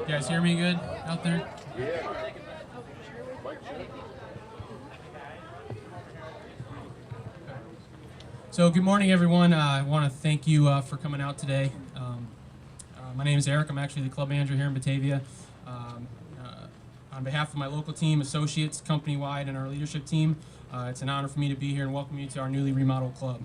You guys hear me good out there? So good morning, everyone. I want to thank you for coming out today. My name is Eric. I'm actually the club manager here in Batavia. On behalf of my local team, associates, company-wide, and our leadership team, it's an honor for me to be here and welcome you to our newly remodeled club.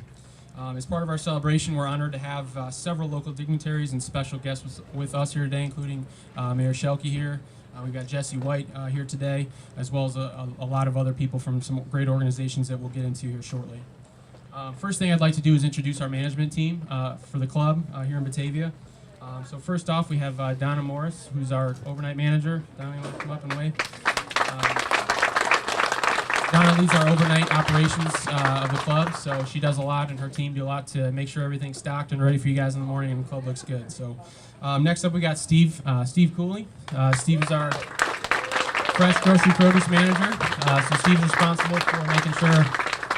As part of our celebration, we're honored to have several local dignitaries and special guests with us here today, including Mayor Schelke here. We've got Jesse White here today, as well as a lot of other people from some great organizations that we'll get into here shortly. First thing I'd like to do is introduce our management team for the club here in Batavia. So first off, we have Donna Morris, who's our overnight manager. Donna, you want to come up and wave? Donna leads our overnight operations of the club, so she does a lot, and her team do a lot to make sure everything's stocked and ready for you guys in the morning, and the club looks good. So next up, we got Steve Cooley. Steve is our fresh grocery produce manager. So Steve's responsible for making sure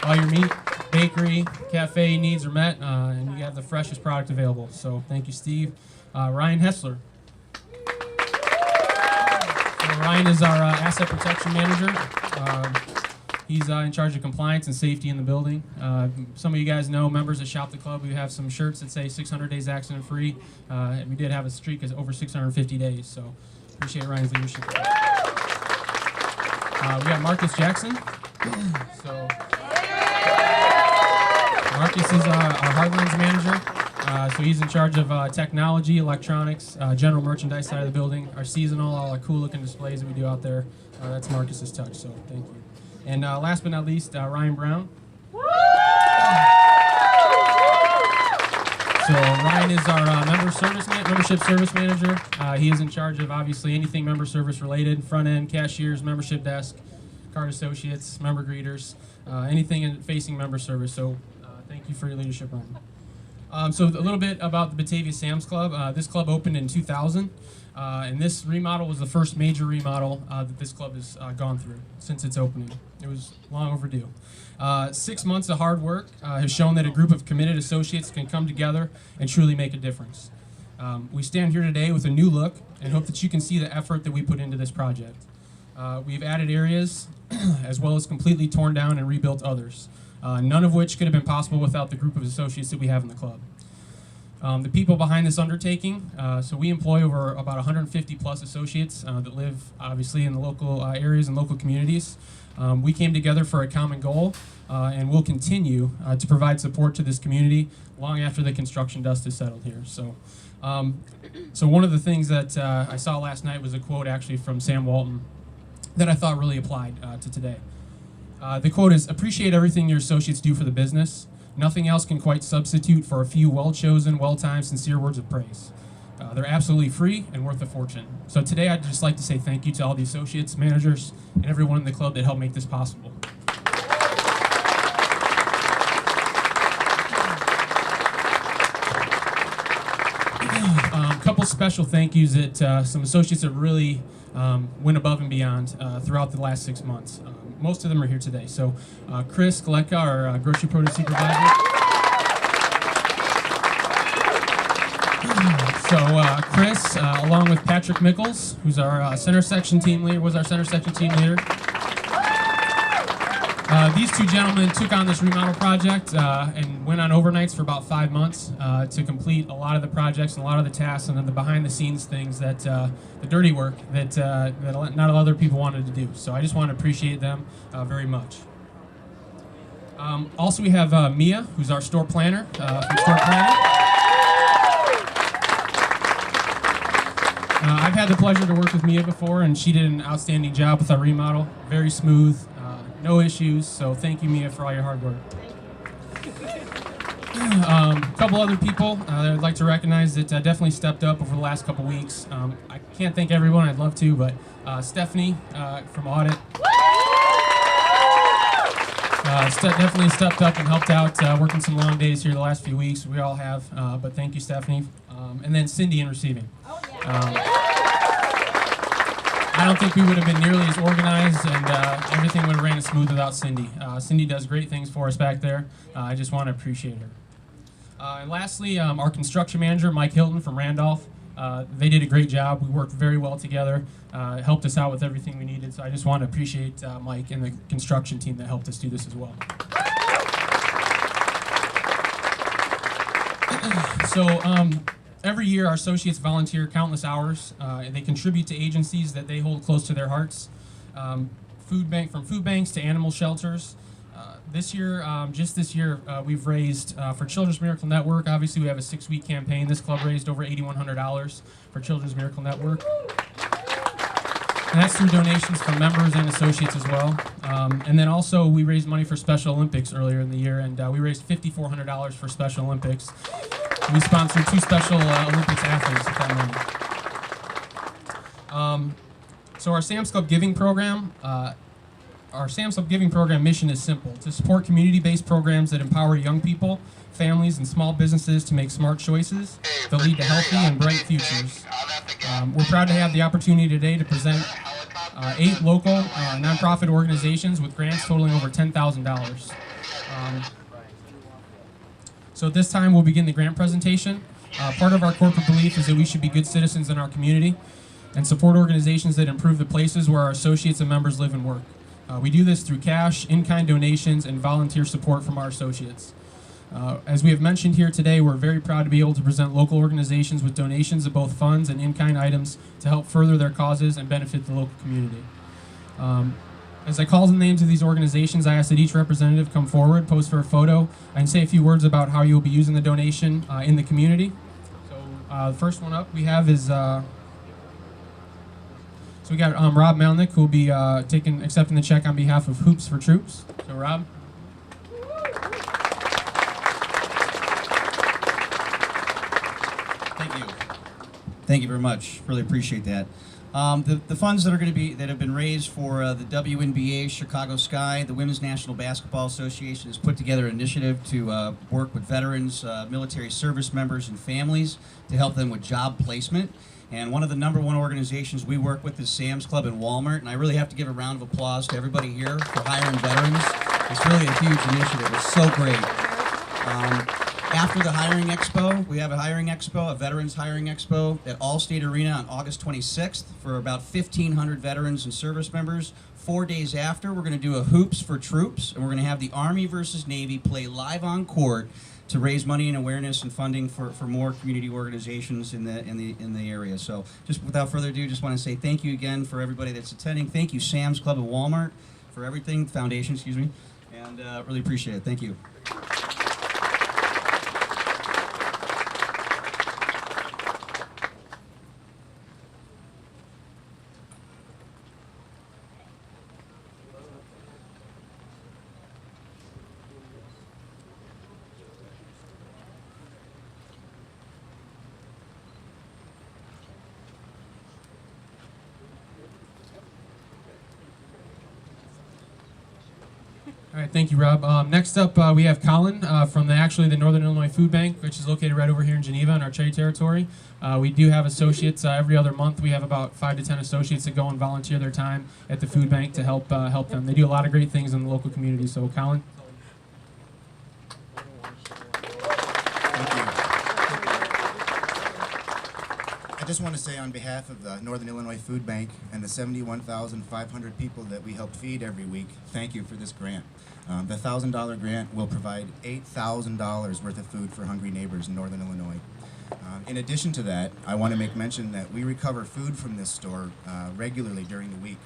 all your meat, bakery, cafe needs are met, and you have the freshest product available. So thank you, Steve. Ryan Hessler. So Ryan is our asset protection manager. He's in charge of compliance and safety in the building. Some of you guys know, members that shop the club, we have some shirts that say 600 days accident free. And we did have a streak of over 650 days, so appreciate Ryan's leadership. We got Marcus Jackson. So Marcus is our hardlines manager. So he's in charge of technology, electronics, general merchandise side of the building, our seasonal, all our cool looking displays that we do out there. That's Marcus's touch, so thank you. And last but not least, Ryan Brown. So Ryan is our membership service manager. He is in charge of obviously anything member service related, front end, cashiers, membership desk, card associates, member greeters, anything facing member service. So thank you for your leadership, Ryan. So a little bit about the Batavia Sam's Club. This club opened in 2000. And this remodel was the first major remodel that this club has gone through since its opening. It was long overdue. 6 months of hard work has shown that a group of committed associates can come together and truly make a difference. We stand here today with a new look and hope that you can see the effort that we put into this project. We've added areas as well as completely torn down and rebuilt others, none of which could have been possible without the group of associates that we have in the club. The people behind this undertaking, so we employ over about 150 plus associates that live obviously in the local areas and local communities. We came together for a common goal and will continue to provide support to this community long after the construction dust is settled here. So one of the things that I saw last night was a quote actually from Sam Walton that I thought really applied to today. The quote is, "Appreciate everything your associates do for the business. Nothing else can quite substitute for a few well-chosen, well-timed, sincere words of praise. They're absolutely free and worth a fortune." So today I'd just like to say thank you to all the associates, managers, and everyone in the club that helped make this possible. A couple special thank yous that some associates that really went above and beyond throughout the last 6 months. Most of them are here today. So Chris Galeka, our grocery produce supervisor. So Chris, along with Patrick Mickles, who's our center section team leader, was our center section team leader. These two gentlemen took on this remodel project and went on overnights for about 5 months to complete a lot of the projects and a lot of the tasks and then the behind-the-scenes things that the dirty work that not other people wanted to do. So I just want to appreciate them very much. Also, we have Mia, who's our store planner from Store Planner. I've had the pleasure to work with Mia before, and she did an outstanding job with our remodel. Very smooth. No issues, so thank you, Mia, for all your hard work. A couple other people that I'd like to recognize that definitely stepped up over the last couple weeks. I can't thank everyone, I'd love to, but Stephanie from Audit definitely stepped up and helped out working some long days here the last few weeks. We all have, but thank you, Stephanie. And then Cindy in receiving. I don't think we would have been nearly as organized and everything would have ran as smooth without Cindy. Cindy does great things for us back there. I just want to appreciate her. And lastly, our construction manager, Mike Hilton from Randolph. They did a great job. We worked very well together, helped us out with everything we needed. So I just want to appreciate Mike and the construction team that helped us do this as well. So every year, our associates volunteer countless hours. They contribute to agencies that they hold close to their hearts, from food banks to animal shelters. This year, we've raised for Children's Miracle Network. Obviously, we have a 6-week campaign. This club raised over $8,100 for Children's Miracle Network. And that's through donations from members and associates as well. And then also, we raised money for Special Olympics earlier in the year, and we raised $5,400 for Special Olympics. We sponsored 2 Special Olympics athletes with that money. So our Sam's Club Giving Program, mission is simple: to support community-based programs that empower young people, families, and small businesses to make smart choices that lead to healthy and bright futures. We're proud to have the opportunity today to present 8 local nonprofit organizations with grants totaling over $10,000. So at this time, we'll begin the grant presentation. Part of our corporate belief is that we should be good citizens in our community and support organizations that improve the places where our associates and members live and work. We do this through cash, in-kind donations, and volunteer support from our associates. As we have mentioned here today, we're very proud to be able to present local organizations with donations of both funds and in-kind items to help further their causes and benefit the local community. As I call the names of these organizations, I ask that each representative come forward, pose for a photo, and say a few words about how you will be using the donation in the community. So the first one up we have is, so we got Rob Melnick, who will be accepting the check on behalf of Hoops for Troops. So Rob. Thank you very much. Really appreciate that. The funds that have been raised for the WNBA Chicago Sky, the Women's National Basketball Association has put together an initiative to work with veterans, military service members, and families to help them with job placement. And one of the #1 organizations we work with is Sam's Club and Walmart. And I really have to give a round of applause to everybody here for hiring veterans. It's really a huge initiative. It's so great. After the hiring expo, we have a hiring expo, a veterans hiring expo at Allstate Arena on August 26th for about 1,500 veterans and service members. 4 days after, we're going to do a Hoops for Troops, and we're going to have the Army versus Navy play live on court to raise money and awareness and funding for more community organizations in the area. So just without further ado, just want to say thank you again for everybody that's attending. Thank you, Sam's Club and Walmart, for everything, Foundation, excuse me, and really appreciate it. Thank you. All right, thank you, Rob. Next up, we have Colin from the Northern Illinois Food Bank, which is located right over here in Geneva in our cherry territory. We do have associates every other month. We have about 5 to 10 associates that go and volunteer their time at the food bank to help them. They do a lot of great things in the local community. So, Colin. I just want to say on behalf of the Northern Illinois Food Bank and the 71,500 people that we help feed every week, thank you for this grant. The $1,000 grant will provide $8,000 worth of food for hungry neighbors in Northern Illinois. In addition to that, I want to make mention that we recover food from this store regularly during the week.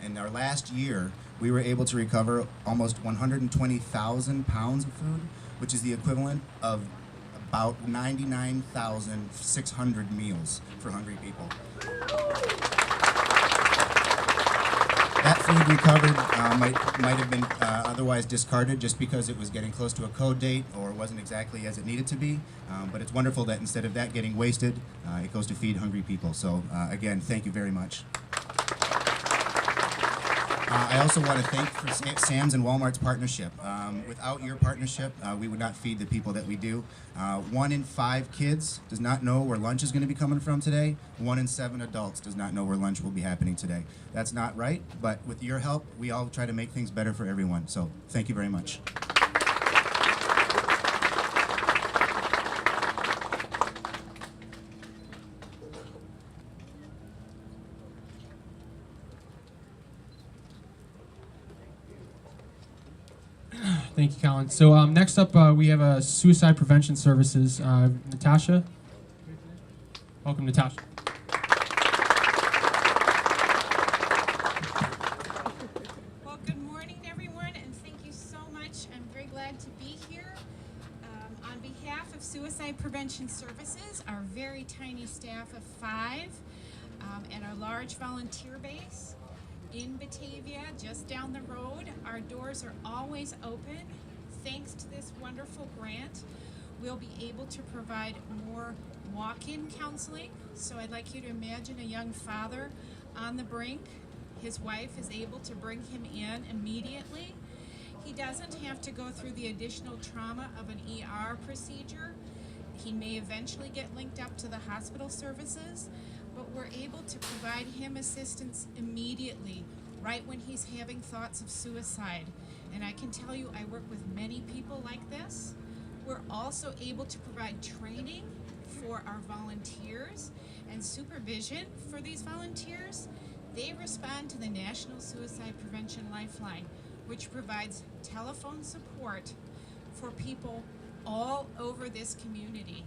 In our last year, we were able to recover almost 120,000 pounds of food, which is the equivalent of about 99,600 meals for hungry people. That food recovered might have been otherwise discarded just because it was getting close to a code date or wasn't exactly as it needed to be. But it's wonderful that instead of that getting wasted, it goes to feed hungry people. So again, thank you very much. I also want to thank for Sam's and Walmart's partnership. Without your partnership, we would not feed the people that we do. 1 in 5 kids does not know where lunch is going to be coming from today. 1 in 7 adults does not know where lunch will be happening today. That's not right, but with your help, we all try to make things better for everyone. So thank you very much. Thank you, Colin. So next up, we have Suicide Prevention Services. Natasha. Welcome, Natasha. Well, good morning, everyone, and thank you so much. I'm very glad to be here. On behalf of Suicide Prevention Services, our very tiny staff of 5, and our large volunteer base in Batavia, just down the road, our doors are always open. Thanks to this wonderful grant, we'll be able to provide more walk-in counseling. So I'd like you to imagine a young father on the brink. His wife is able to bring him in immediately. He doesn't have to go through the additional trauma of an ER procedure. He may eventually get linked up to the hospital services, but we're able to provide him assistance immediately, right when he's having thoughts of suicide. And I can tell you, I work with many people like this. We're also able to provide training for our volunteers and supervision for these volunteers. They respond to the National Suicide Prevention Lifeline, which provides telephone support for people all over this community.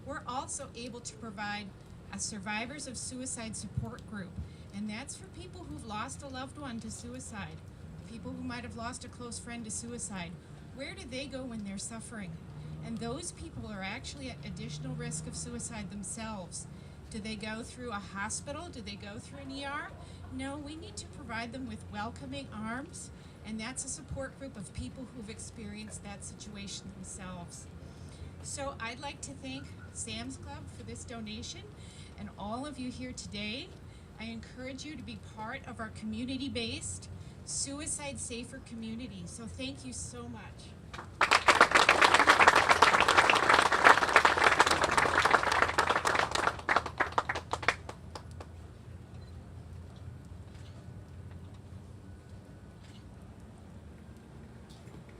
We're also able to provide a Survivors of Suicide support group, and that's for people who've lost a loved one to suicide, people who might have lost a close friend to suicide. Where do they go when they're suffering? And those people are actually at additional risk of suicide themselves. Do they go through a hospital? Do they go through an ER? No, we need to provide them with welcoming arms, and that's a support group of people who've experienced that situation themselves. So I'd like to thank Sam's Club for this donation, and all of you here today. I encourage you to be part of our community-based, suicide-safer community. So thank you so much.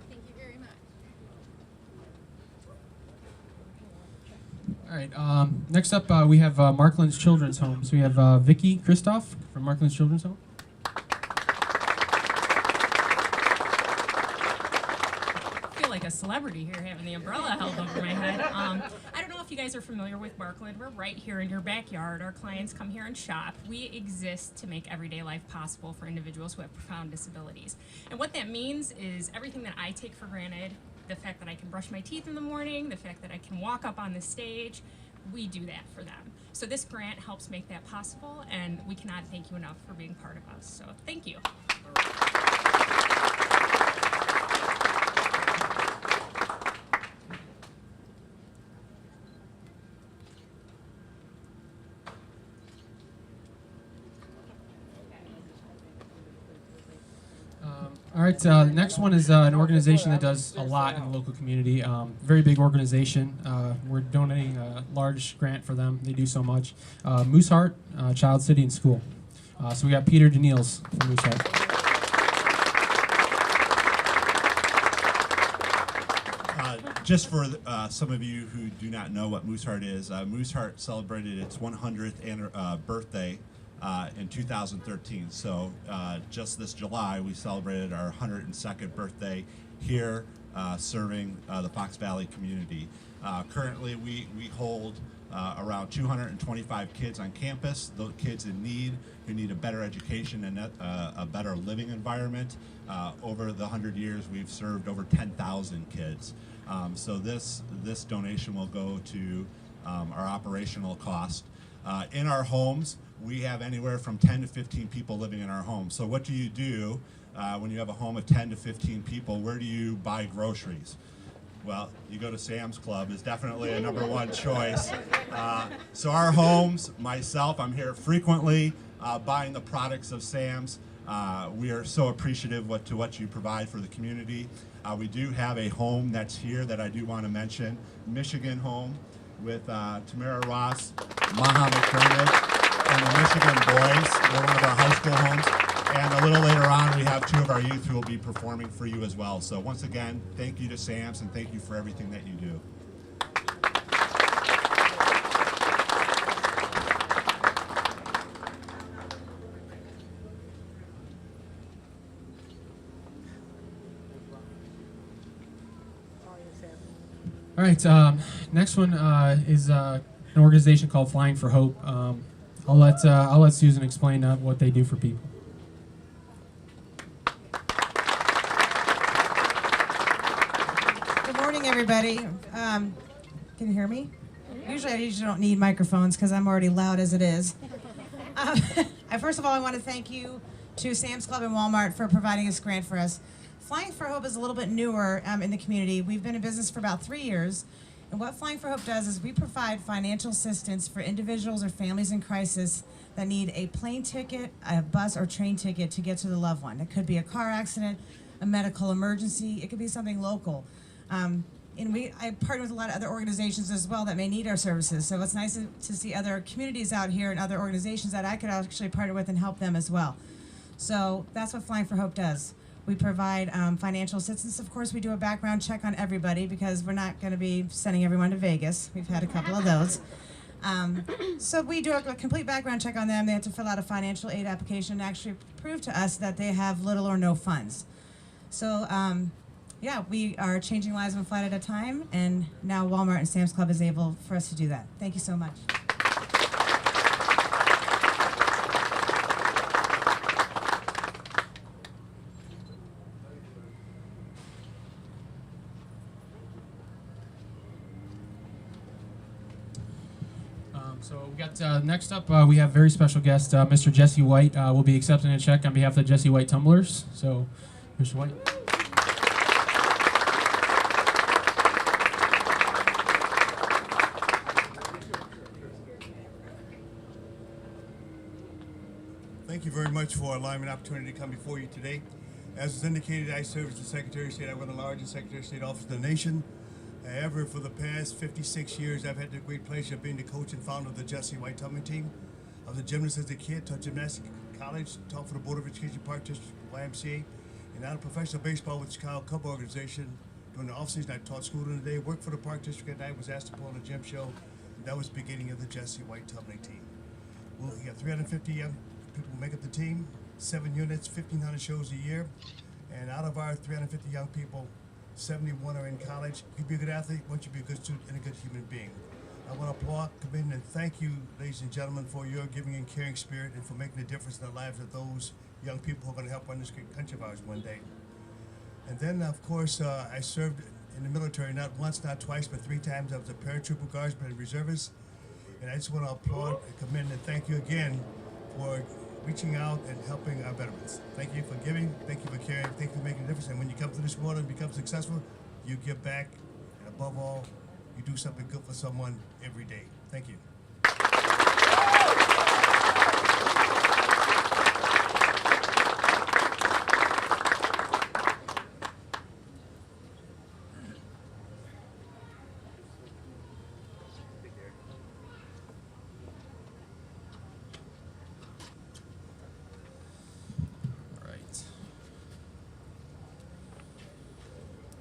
Thank you very much. All right. Next up, we have Markland's Children's Home. So we have Vicky Christoph from Markland's Children's Home. I feel like a celebrity here having the umbrella held over my head. I don't know if you guys are familiar with Markland. We're right here in your backyard. Our clients come here and shop. We exist to make everyday life possible for individuals who have profound disabilities. And what that means is everything that I take for granted, the fact that I can brush my teeth in the morning, the fact that I can walk up on the stage, we do that for them. So this grant helps make that possible, and we cannot thank you enough for being part of us. So thank you. All right, the next one is an organization that does a lot in the local community. Very big organization. We're donating a large grant for them. They do so much. Mooseheart, Child, City, and School. So we got Peter Daniels from Mooseheart. Just for some of you who do not know what Mooseheart is, Mooseheart celebrated its 100th birthday in 2013. So just this July, we celebrated our 102nd birthday here, serving the Fox Valley community. Currently, we hold around 225 kids on campus, those kids in need, who need a better education and a better living environment. Over the 100 years, we've served over 10,000 kids. So this donation will go to our operational cost. In our homes, we have anywhere from 10 to 15 people living in our home. So what do you do when you have a home of 10 to 15 people? Where do you buy groceries? Well, you go to Sam's Club is definitely a number one choice. So our homes, myself, I'm here frequently buying the products of Sam's. We are so appreciative to what you provide for the community. We do have a home that's here that I do want to mention, Michigan Home, with Tamara Ross, Maha McDermott, and the Michigan Boys. They're one of our high school homes. And a little later on, we have 2 of our youth who will be performing for you as well. So once again, thank you to Sam's and thank you for everything that you do. All right, next one is an organization called Flying for Hope. I'll let Susan explain what they do for people. Good morning, everybody. Can you hear me? Usually I don't need microphones because I'm already loud as it is. First of all, I want to thank you to Sam's Club and Walmart for providing this grant for us. Flying for Hope is a little bit newer in the community. We've been in business for about 3 years. And what Flying for Hope does is we provide financial assistance for individuals or families in crisis that need a plane ticket, a bus or train ticket to get to the loved one. It could be a car accident, a medical emergency. It could be something local. And I partner with a lot of other organizations as well that may need our services. So it's nice to see other communities out here and other organizations that I could actually partner with and help them as well. So that's what Flying for Hope does. We provide financial assistance. Of course, we do a background check on everybody because we're not going to be sending everyone to Vegas. We've had a couple of those. So we do a complete background check on them. They have to fill out a financial aid application and actually prove to us that they have little or no funds. So yeah, we are changing lives one flight at a time, and now Walmart and Sam's Club is able for us to do that. Thank you so much. So we got next up, we have very special guest, Mr. Jesse White. Will be accepting a check on behalf of the Jesse White Tumblers. So, Mr. White. Thank you very much for allowing me an opportunity to come before you today. As was indicated, I serve as the Secretary of State. I run the largest Secretary of State office in the nation. However, for the past 56 years, I've had the great pleasure of being the coach and founder of the Jesse White tumbling team. I was a gymnast as a kid, taught gymnastics in college, taught for the Board of Education Park District, YMCA, and now professional baseball with the Chicago Cub organization. During the off-season, I taught school during the day, worked for the Park District at night, was asked to put on a gym show, and that was the beginning of the Jesse White tumbling team. Well, we got 350 young people who make up the team, 7 units, 1,500 shows a year, and out of our 350 young people, 71 are in college. You can be a good athlete once you be a good student and a good human being. I want to applaud, commend, and thank you, ladies and gentlemen, for your giving and caring spirit and for making a difference in the lives of those young people who are going to help run this great country of ours one day. And then, of course, I served in the military not once, not twice, but 3 times. I was a paratrooper, guardsman, and reservist. And I just want to applaud and commend and thank you again for reaching out and helping our veterans. Thank you for giving, thank you for caring, thank you for making a difference. And when you come to this world and become successful, you give back, and above all, you do something good for someone every day. Thank you.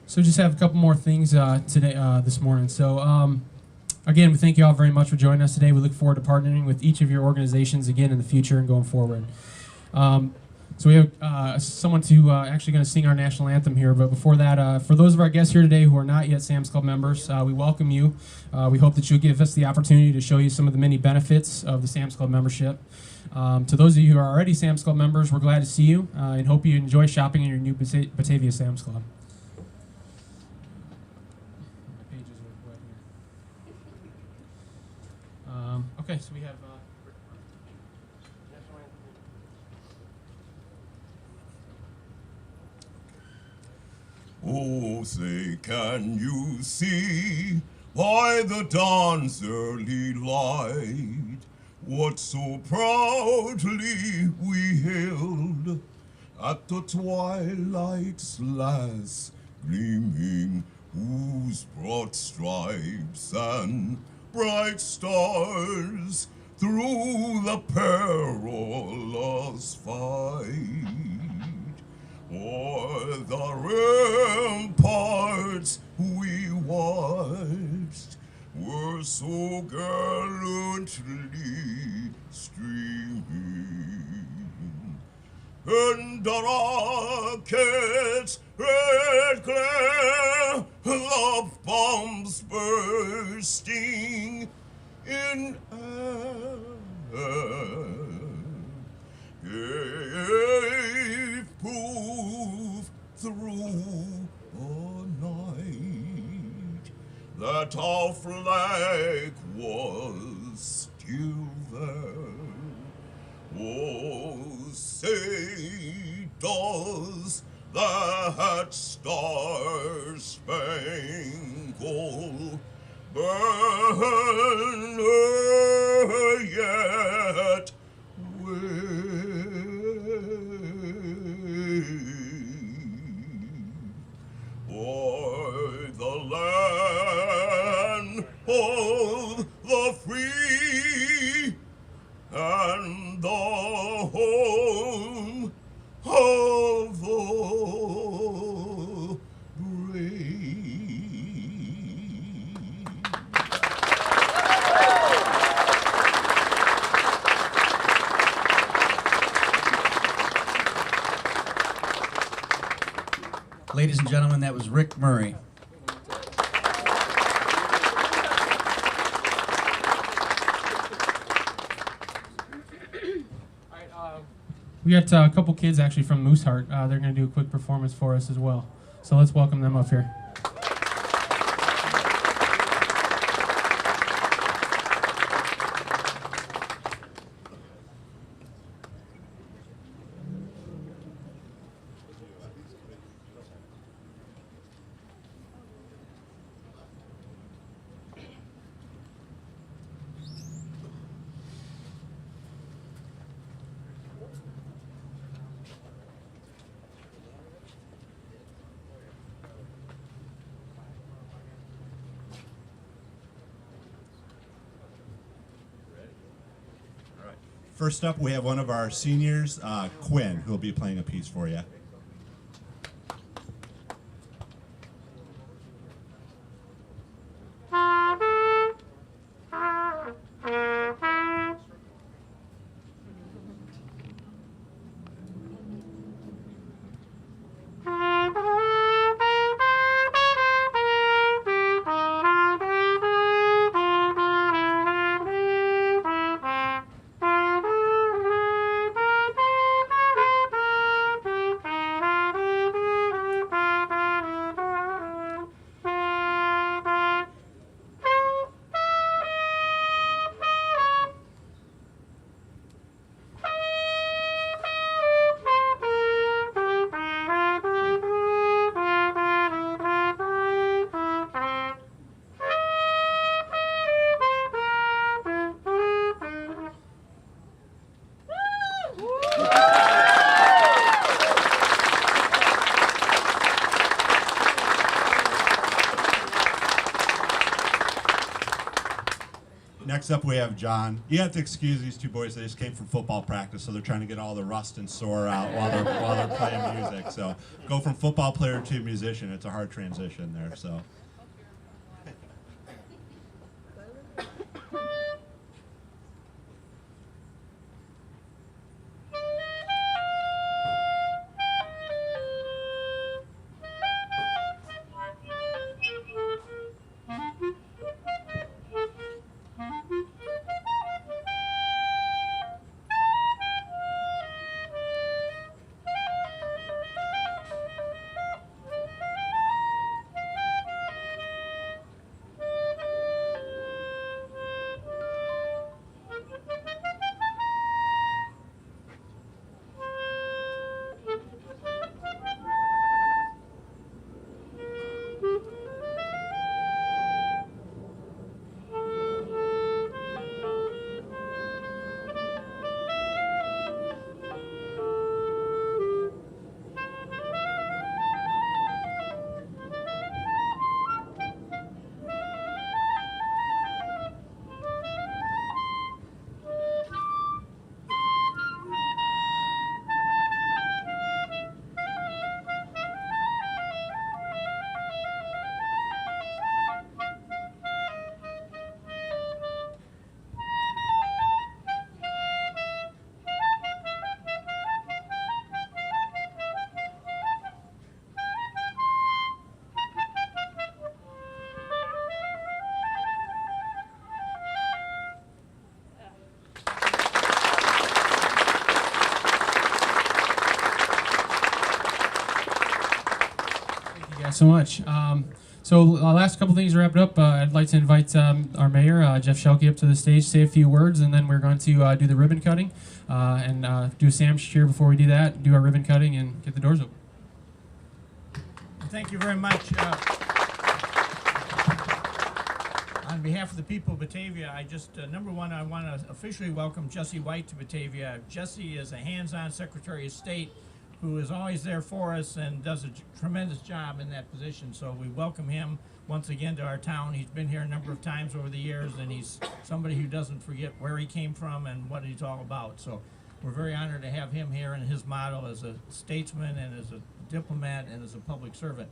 So just have a couple more things today, this morning. So again, we thank you all very much for joining us today. We look forward to partnering with each of your organizations again in the future and going forward. So we have someone to actually going to sing our national anthem here. But before that, for those of our guests here today who are not yet Sam's Club members, we welcome you. We hope that you'll give us the opportunity to show you some of the many benefits of the Sam's Club membership. To those of you who are already Sam's Club members, we're glad to see you and hope you enjoy shopping in your new Batavia Sam's Club. Okay, so we have. Oh, say, can you see by the dawn's early light what so proudly we hailed at the twilight's last gleaming, whose broad stripes and bright stars through the perilous fight o'er the ramparts we watched were so gallantly streaming. and the rockets' red glare, the bombs bursting in air gave proof through the night that our flag was still there. Oh, say does that star-spangled banner yet wave o'er the land of the free and the home of the Ladies and gentlemen, that was Rick Murray. We got a couple kids actually from Mooseheart. They're going to do a quick performance for us as well. So let's welcome them up here. First up, we have one of our seniors, Quinn, who will be playing a piece for you. Next up, we have John. You have to excuse these two boys. They just came from football practice, so they're trying to get all the rust and sore out while they're playing music. So go from football player to musician. It's a hard transition there. So. so much. Last couple things to wrap it up. I'd like to invite our mayor, Jeff Shelke, up to the stage, say a few words, and then we're going to do the ribbon cutting and do a Sam's cheer before we do that, do our ribbon cutting, and get the doors open. Thank you very much. On behalf of the people of Batavia, I just, number one, I want to officially welcome Jesse White to Batavia. Jesse is a hands-on Secretary of State who is always there for us and does a tremendous job in that position. So we welcome him once again to our town. He's been here a number of times over the years, and he's somebody who doesn't forget where he came from and what he's all about. So we're very honored to have him here and his model as a statesman and as a diplomat and as a public servant.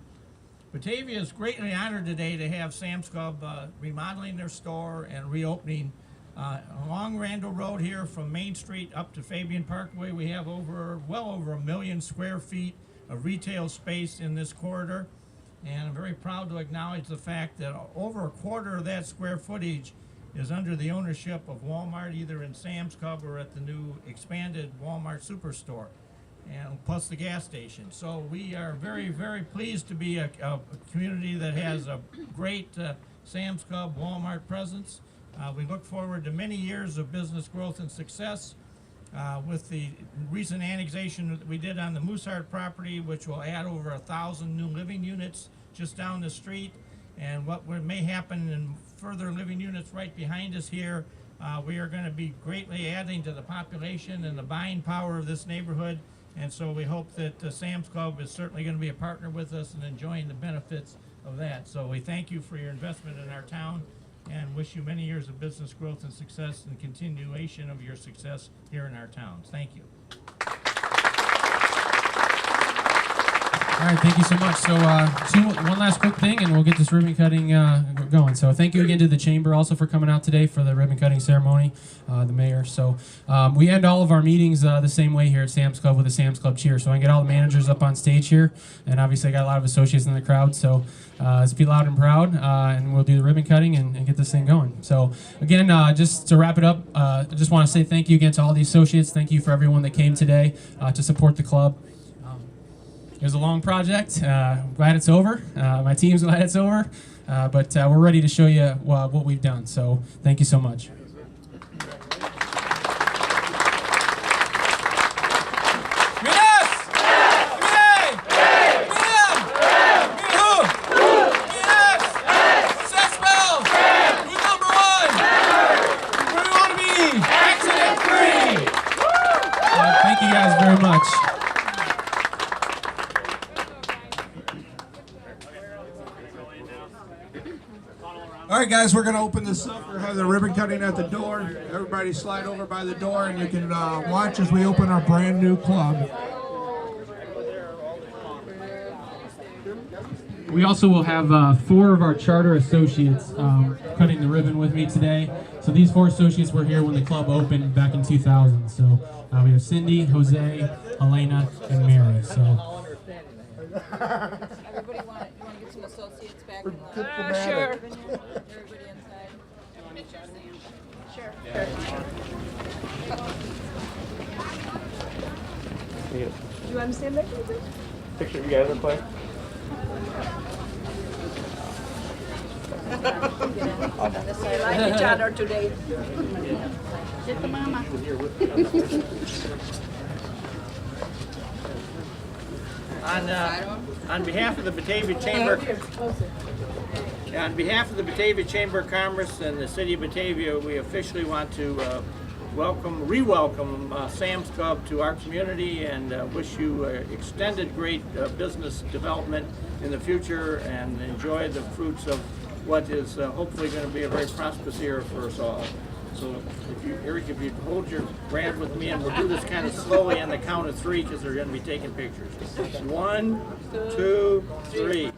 Batavia is greatly honored today to have Sam's Club remodeling their store and reopening along Randall Road here from Main Street up to Fabian Parkway. We have well over 1 million square feet of retail space in this corridor, and I'm very proud to acknowledge the fact that over a quarter of that square footage is under the ownership of Walmart, either in Sam's Club or at the new expanded Walmart Superstore, and plus the gas station. So we are very, very pleased to be a community that has a great Sam's Club Walmart presence. We look forward to many years of business growth and success with the recent annexation that we did on the Mooseheart property, which will add over 1,000 new living units just down the street. And what may happen in further living units right behind us here, we are going to be greatly adding to the population and the buying power of this neighborhood. And so we hope that Sam's Club is certainly going to be a partner with us and enjoying the benefits of that. So we thank you for your investment in our town and wish you many years of business growth and success and continuation of your success here in our towns. Thank you. All right, thank you so much. So one last quick thing, and we'll get this ribbon cutting going. So thank you again to the Chamber also for coming out today for the ribbon cutting ceremony, the mayor. So we end all of our meetings the same way here at Sam's Club with a Sam's Club cheer. So I can get all the managers up on stage here, and obviously I got a lot of associates in the crowd. So let's be loud and proud, and we'll do the ribbon cutting and get this thing going. So again, just to wrap it up, I just want to say thank you again to all the associates. Thank you for everyone that came today to support the club. It was a long project. Glad it's over. My team's glad it's over. But we're ready to show you what we've done. So thank you so much. Thank you guys very much. All right, guys, we're going to open this up. We'll have the ribbon cutting at the door. Everybody slide over by the door, and you can watch as we open our brand new club. We also will have 4 of our charter associates cutting the ribbon with me today. So these 4 associates were here when the club opened back in 2000. So we have Cindy, Jose, Elena, and Mary. So. Everybody you want to get some associates back in the sure. Everybody inside. Sure. Do you want to stand back? Picture of you guys in play. On this side, like each other today. Get the mama. On behalf of the Batavia Chamber, of Commerce and the City of Batavia, we officially want to re-welcome Sam's Club to our community and wish you extended great business development in the future and enjoy the fruits of what is hopefully going to be a very prosperous year for us all. So, Eric, if you hold your brand with me, and we'll do this kind of slowly on the count of 3 because they're going to be taking pictures. 1, 2, 3.